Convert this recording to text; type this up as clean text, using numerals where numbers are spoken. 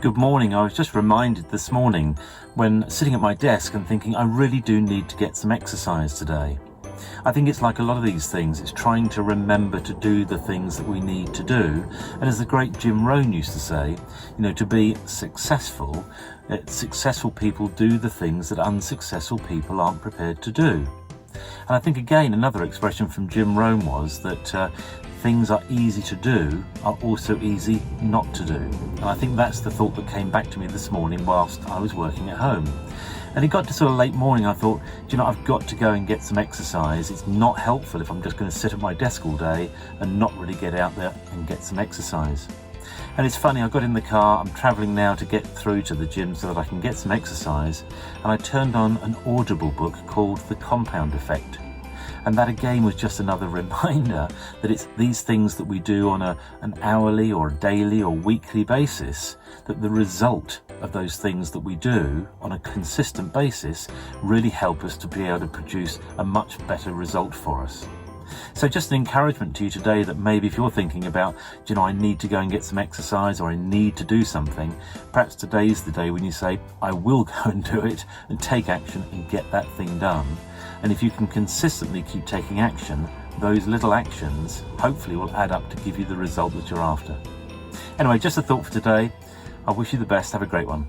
Good morning. I was just reminded this morning when sitting at my desk and thinking I really do need to get some exercise today. I think it's like a lot of these things, it's trying to remember to do the things that we need to do. And as the great Jim Rohn used to say, to be successful, successful people do the things that unsuccessful people aren't prepared to do. And I think again another expression from Jim Rohn was that things are easy to do are also easy not to do. And I think that's the thought that came back to me this morning whilst I was working at home. And it got to sort of late morning, I thought, I've got to go and get some exercise. It's not helpful if I'm just going to sit at my desk all day and not really get out there and get some exercise. And it's funny, I got in the car, I'm travelling now to get through to the gym so that I can get some exercise, and I turned on an Audible book called The Compound Effect. And that again was just another reminder that it's these things that we do on an hourly or daily or weekly basis, that the result of those things that we do on a consistent basis really help us to be able to produce a much better result for us. So just an encouragement to you today that maybe if you're thinking about, I need to go and get some exercise or I need to do something, perhaps today's the day when you say, I will go and do it and take action and get that thing done. And if you can consistently keep taking action, those little actions hopefully will add up to give you the result that you're after. Anyway, just a thought for today. I wish you the best. Have a great one.